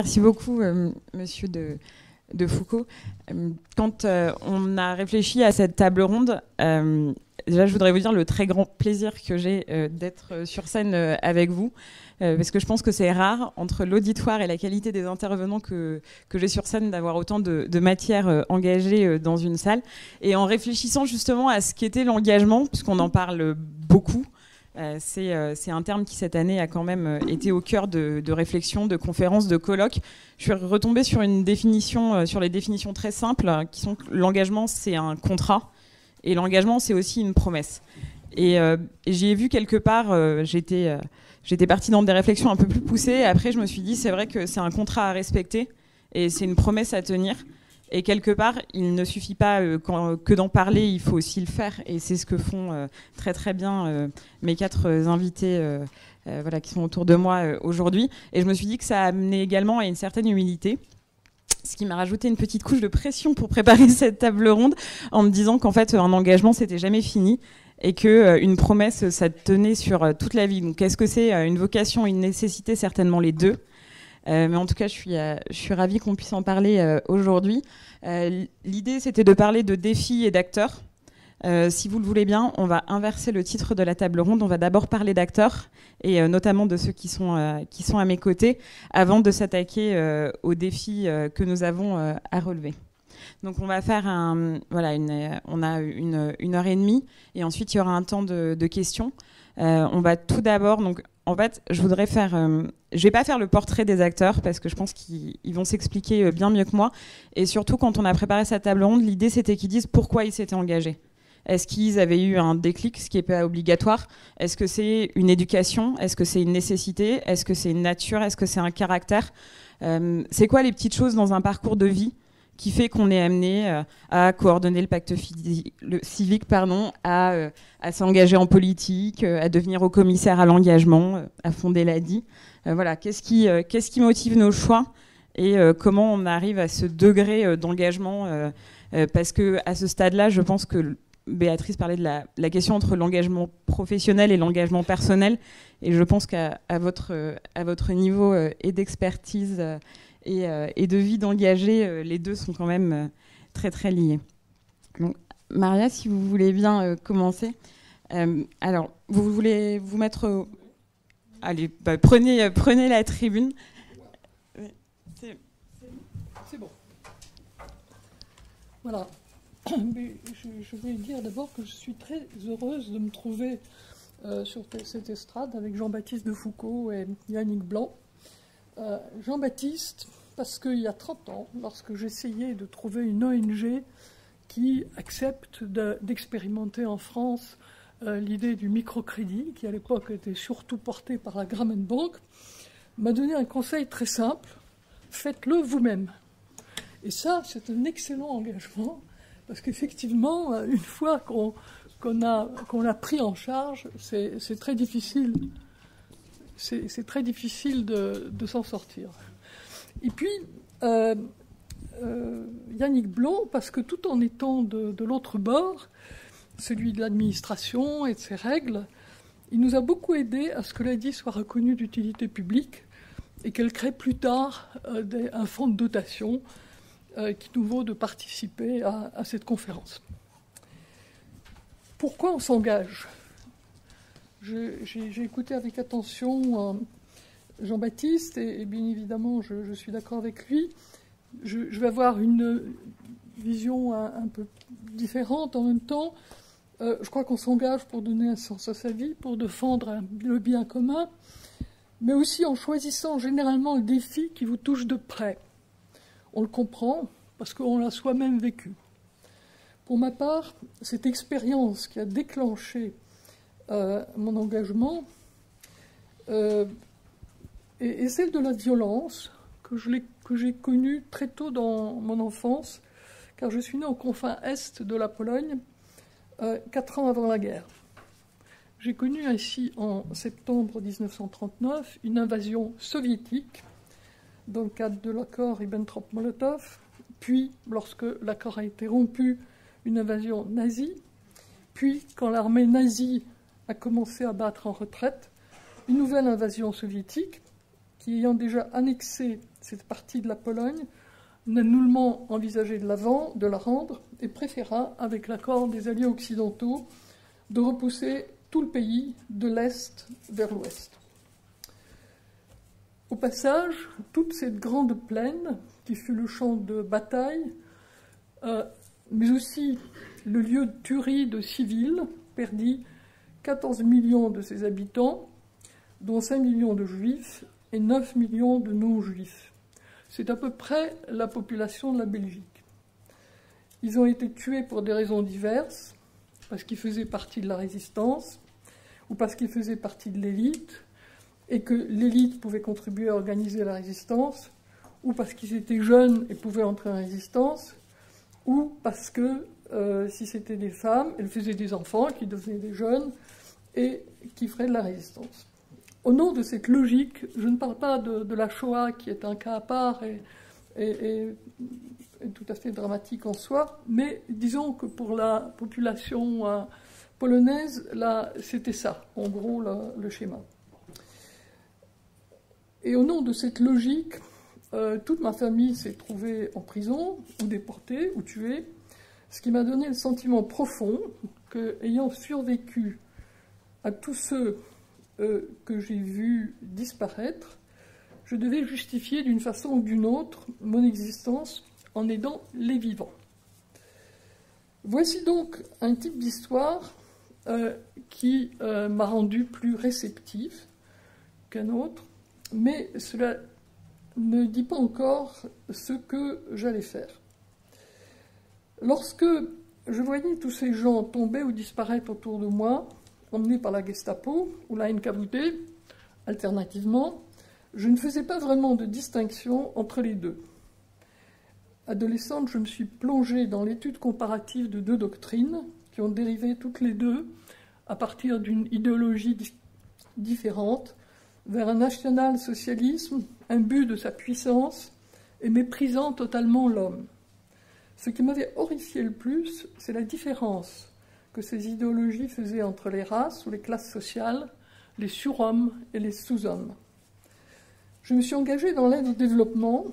Merci beaucoup, monsieur de Foucault. Quand on a réfléchi à cette table ronde, déjà, je voudrais vous dire le très grand plaisir que j'ai d'être sur scène avec vous, parce que je pense que c'est rare, entre l'auditoire et la qualité des intervenants que j'ai sur scène, d'avoir autant de matière engagée dans une salle. Et en réfléchissant justement à ce qu'était l'engagement, puisqu'on en parle beaucoup, c'est un terme qui, cette année, a quand même été au cœur de réflexions, de conférences, de colloques. Je suis retombée sur une définition, sur les définitions très simples, qui sont que l'engagement, c'est un contrat, et l'engagement, c'est aussi une promesse. Et j'y ai vu quelque part, j'étais partie dans des réflexions un peu plus poussées, et après, je me suis dit, c'est vrai que c'est un contrat à respecter, et c'est une promesse à tenir. Et quelque part, il ne suffit pas que d'en parler, il faut aussi le faire. Et c'est ce que font très très bien mes 4 invités voilà, qui sont autour de moi aujourd'hui. Et je me suis dit que ça a amené également à une certaine humilité, ce qui m'a rajouté une petite couche de pression pour préparer cette table ronde, en me disant qu'en fait, un engagement, c'était jamais fini. Et qu'une promesse, ça tenait sur toute la vie. Donc, est-ce que c'est une vocation, une nécessité? Certainement les deux. Mais en tout cas, je suis ravie qu'on puisse en parler aujourd'hui. L'idée, c'était de parler de défis et d'acteurs. Si vous le voulez bien, on va inverser le titre de la table ronde. On va d'abord parler d'acteurs, et notamment de ceux qui sont à mes côtés, avant de s'attaquer aux défis que nous avons à relever. Donc on va faire on a une heure et demie, et ensuite il y aura un temps de questions. On va tout d'abord, donc en fait, je vais pas faire le portrait des acteurs, parce que je pense qu'ils vont s'expliquer bien mieux que moi. Et surtout, quand on a préparé cette table ronde, l'idée c'était qu'ils disent pourquoi ils s'étaient engagés. Est-ce qu'ils avaient eu un déclic, ce qui n'est pas obligatoire? Est-ce que c'est une éducation? Est-ce que c'est une nécessité? Est-ce que c'est une nature? Est-ce que c'est un caractère? C'est quoi les petites choses dans un parcours de vie qui fait qu'on est amené à coordonner le pacte civique, à s'engager en politique, à devenir haut commissaire à l'engagement, à fonder l'ADI. Voilà, qu'est-ce qui motive nos choix, et comment on arrive à ce degré d'engagement, parce qu'à ce stade-là, je pense que Béatrice parlait de la question entre l'engagement professionnel et l'engagement personnel, et je pense qu'à votre niveau et d'expertise et de vie d'engagé, les deux sont quand même très très liés. Donc, Maria, si vous voulez bien commencer. Alors, vous voulez vous mettre... Allez, prenez la tribune. C'est bon. Voilà. Mais je vais dire d'abord que je suis très heureuse de me trouver sur cette estrade avec Jean-Baptiste de Foucault et Yannick Blanc. Jean-Baptiste, parce qu'il y a 30 ans, lorsque j'essayais de trouver une ONG qui accepte d'expérimenter en France l'idée du microcrédit, qui à l'époque était surtout portée par la Grameen Bank, m'a donné un conseil très simple: faites-le vous-même. Et ça, c'est un excellent engagement, parce qu'effectivement, une fois qu'on l'a pris en charge, c'est très difficile. C'est très difficile de s'en sortir. Et puis, Yannick Blanc, parce que tout en étant de l'autre bord, celui de l'administration et de ses règles, il nous a beaucoup aidé à ce que l'ADI soit reconnue d'utilité publique et qu'elle crée plus tard un fonds de dotation qui nous vaut de participer à cette conférence. Pourquoi on s'engage ? J'ai écouté avec attention Jean-Baptiste, et bien évidemment, je suis d'accord avec lui. Je vais avoir une vision un peu différente en même temps. Je crois qu'on s'engage pour donner un sens à sa vie, pour défendre le bien commun, mais aussi en choisissant généralement le défi qui vous touche de près. On le comprend parce qu'on l'a soi-même vécu. Pour ma part, cette expérience qui a déclenché mon engagement est celle de la violence que j'ai connue très tôt dans mon enfance, car je suis né aux confins est de la Pologne, 4 ans avant la guerre. J'ai connu ainsi en septembre 1939 une invasion soviétique dans le cadre de l'accord Ribbentrop-Molotov, puis, lorsque l'accord a été rompu, une invasion nazie, puis, quand l'armée nazie a commencé à battre en retraite, une nouvelle invasion soviétique qui, ayant déjà annexé cette partie de la Pologne, n'a nullement envisagé de la rendre et préféra, avec l'accord des alliés occidentaux, de repousser tout le pays de l'Est vers l'Ouest. Au passage, toute cette grande plaine, qui fut le champ de bataille, mais aussi le lieu de tuerie de civils, perdit 14 millions de ses habitants, dont 5 millions de juifs et 9 millions de non-juifs. C'est à peu près la population de la Belgique. Ils ont été tués pour des raisons diverses, parce qu'ils faisaient partie de la résistance, ou parce qu'ils faisaient partie de l'élite, et que l'élite pouvait contribuer à organiser la résistance, ou parce qu'ils étaient jeunes et pouvaient entrer en résistance, ou parce que, si c'était des femmes, elles faisaient des enfants qui devenaient des jeunes et qui feraient de la résistance. Au nom de cette logique, je ne parle pas de la Shoah, qui est un cas à part et tout à fait dramatique en soi, mais disons que pour la population polonaise, là, c'était ça, en gros, le schéma. Et au nom de cette logique, toute ma famille s'est trouvée en prison, ou déportée, ou tuée, ce qui m'a donné le sentiment profond que, ayant survécu à tous ceux que j'ai vus disparaître, je devais justifier d'une façon ou d'une autre mon existence en aidant les vivants. Voici donc un type d'histoire qui m'a rendu plus réceptif qu'un autre, mais cela ne dit pas encore ce que j'allais faire. Lorsque je voyais tous ces gens tomber ou disparaître autour de moi, emmenés par la Gestapo ou la NKVD, alternativement, je ne faisais pas vraiment de distinction entre les deux. Adolescente, je me suis plongée dans l'étude comparative de deux doctrines qui ont dérivé toutes les deux à partir d'une idéologie différente vers un national-socialisme imbu de sa puissance et méprisant totalement l'homme. Ce qui m'avait horrifié le plus, c'est la différence que ces idéologies faisaient entre les races ou les classes sociales, les surhommes et les sous-hommes. Je me suis engagée dans l'aide au développement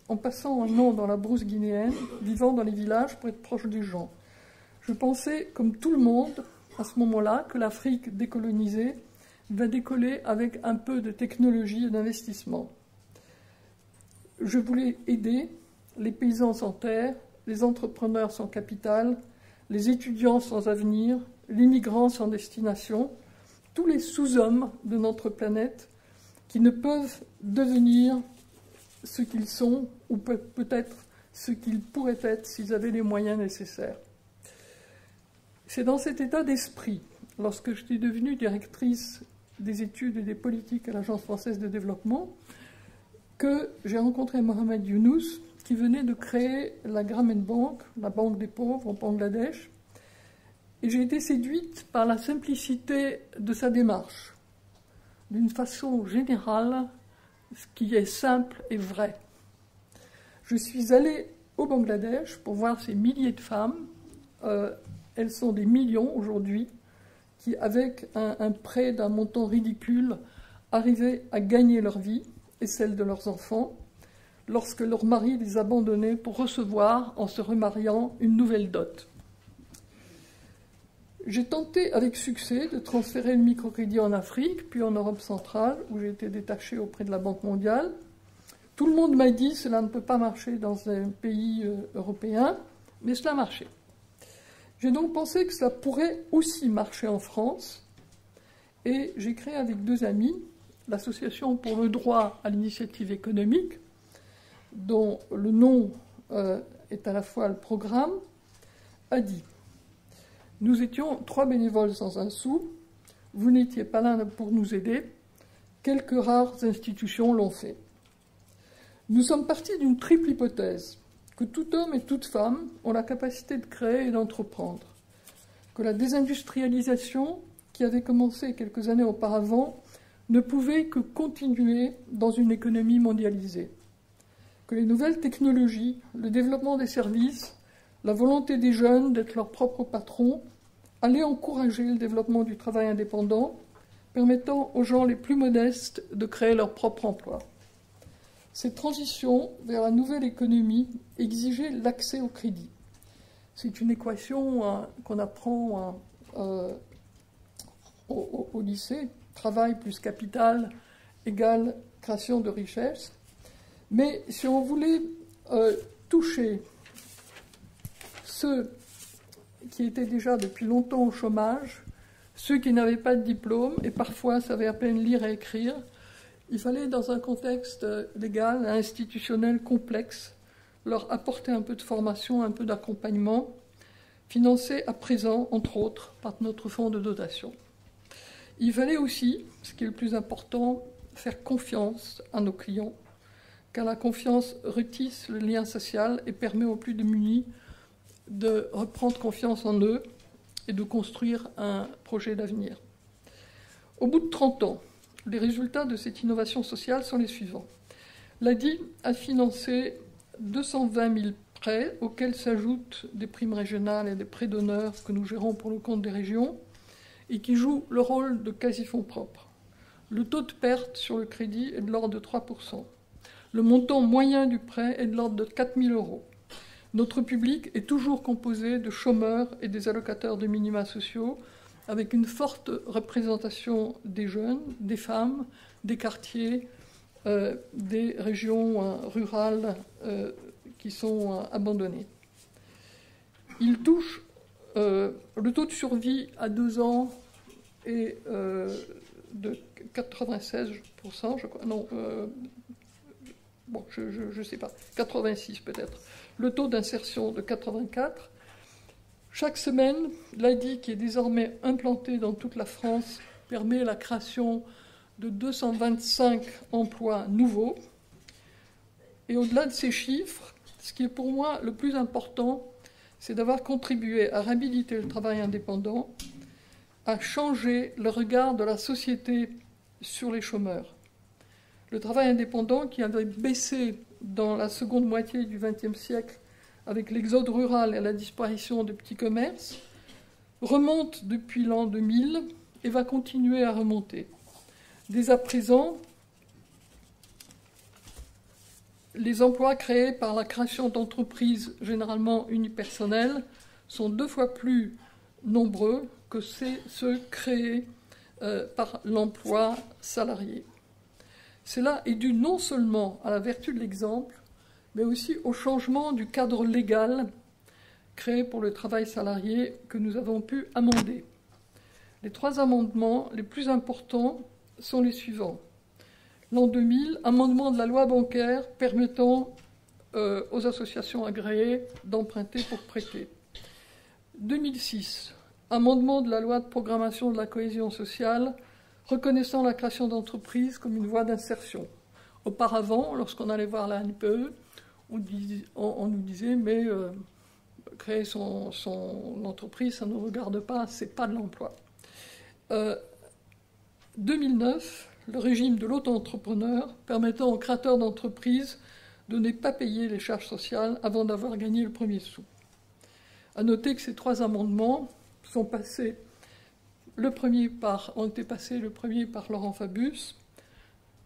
en passant un an dans la brousse guinéenne, vivant dans les villages pour être proche des gens. Je pensais, comme tout le monde, à ce moment-là, que l'Afrique décolonisée va décoller avec un peu de technologie et d'investissement. Je voulais aider les paysans sans terre, les entrepreneurs sans capital, les étudiants sans avenir, les migrants sans destination, tous les sous-hommes de notre planète qui ne peuvent devenir ce qu'ils sont ou peut-être ce qu'ils pourraient être s'ils avaient les moyens nécessaires. C'est dans cet état d'esprit, lorsque je suis devenue directrice des études et des politiques à l'Agence française de développement, que j'ai rencontré Mohamed Younous, qui venait de créer la Grameen Bank, la banque des pauvres au Bangladesh, et j'ai été séduite par la simplicité de sa démarche. D'une façon générale, ce qui est simple et vrai. Je suis allée au Bangladesh pour voir ces milliers de femmes, elles sont des millions aujourd'hui, qui, avec un prêt d'un montant ridicule, arrivaient à gagner leur vie et celle de leurs enfants, lorsque leur mari les abandonnait pour recevoir, en se remariant, une nouvelle dot. J'ai tenté avec succès de transférer le microcrédit en Afrique, puis en Europe centrale, où j'ai été détachée auprès de la Banque mondiale. Tout le monde m'a dit « cela ne peut pas marcher dans un pays européen », mais cela marchait. J'ai donc pensé que cela pourrait aussi marcher en France, et j'ai créé avec deux amis l'Association pour le droit à l'initiative économique, dont le nom est à la fois le programme, ADI. Nous étions 3 bénévoles sans un sou, vous n'étiez pas là pour nous aider, quelques rares institutions l'ont fait. Nous sommes partis d'une triple hypothèse, que tout homme et toute femme ont la capacité de créer et d'entreprendre, que la désindustrialisation, qui avait commencé quelques années auparavant, ne pouvait que continuer dans une économie mondialisée, que les nouvelles technologies, le développement des services, la volonté des jeunes d'être leurs propres patrons allaient encourager le développement du travail indépendant, permettant aux gens les plus modestes de créer leur propre emploi. Cette transition vers la nouvelle économie exigeait l'accès au crédit. C'est une équation qu'on apprend au lycée. Travail plus capital égale création de richesse. Mais si on voulait toucher ceux qui étaient déjà depuis longtemps au chômage, ceux qui n'avaient pas de diplôme et parfois savaient à peine lire et écrire, il fallait, dans un contexte légal, institutionnel complexe, leur apporter un peu de formation, un peu d'accompagnement, financé à présent, entre autres, par notre fonds de dotation. Il fallait aussi, ce qui est le plus important, faire confiance à nos clients, car la confiance retisse le lien social et permet aux plus démunis de reprendre confiance en eux et de construire un projet d'avenir. Au bout de 30 ans, les résultats de cette innovation sociale sont les suivants. L'ADI a financé 220 000 prêts, auxquels s'ajoutent des primes régionales et des prêts d'honneur que nous gérons pour le compte des régions, et qui jouent le rôle de quasi-fonds propres. Le taux de perte sur le crédit est de l'ordre de 3%. Le montant moyen du prêt est de l'ordre de 4 000 €. Notre public est toujours composé de chômeurs et des allocataires de minima sociaux, avec une forte représentation des jeunes, des femmes, des quartiers, des régions rurales qui sont abandonnées. Il touche le taux de survie à 2 ans est de 96%, je crois. Non, bon, je ne sais pas, 86 peut-être. Le taux d'insertion de 84. Chaque semaine, l'ADI, qui est désormais implantée dans toute la France, permet la création de 225 emplois nouveaux. Et au-delà de ces chiffres, ce qui est pour moi le plus important, c'est d'avoir contribué à réhabiliter le travail indépendant, à changer le regard de la société sur les chômeurs. Le travail indépendant, qui avait baissé dans la seconde moitié du XXe siècle avec l'exode rural et la disparition de petits commerces, remonte depuis l'an 2000 et va continuer à remonter. Dès à présent, les emplois créés par la création d'entreprises généralement unipersonnelles sont 2 fois plus nombreux que ceux créés par l'emploi salarié. Cela est dû non seulement à la vertu de l'exemple, mais aussi au changement du cadre légal créé pour le travail salarié que nous avons pu amender. Les 3 amendements les plus importants sont les suivants. L'an 2000, amendement de la loi bancaire permettant aux associations agréées d'emprunter pour prêter. 2006, amendement de la loi de programmation de la cohésion sociale reconnaissant la création d'entreprises comme une voie d'insertion. Auparavant, lorsqu'on allait voir la NPE, on nous disait, mais créer son entreprise, ça ne nous regarde pas, ce n'est pas de l'emploi. 2009, le régime de l'auto-entrepreneur permettant aux créateurs d'entreprises de ne pas payer les charges sociales avant d'avoir gagné le premier sou. À noter que ces 3 amendements sont passés, ont été passés le premier par Laurent Fabius,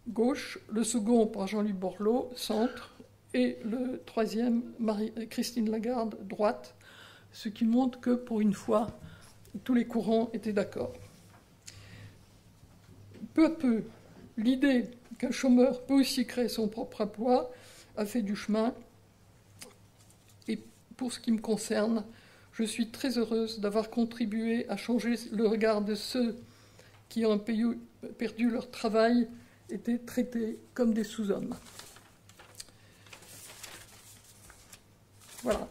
gauche, le second par Jean-Luc Borloo, centre, et le 3e, Christine Lagarde, droite, ce qui montre que, pour une fois, tous les courants étaient d'accord. Peu à peu, l'idée qu'un chômeur peut aussi créer son propre emploi a fait du chemin. Et pour ce qui me concerne, je suis très heureuse d'avoir contribué à changer le regard de ceux qui ont perdu leur travail, étaient traités comme des sous-hommes. Voilà.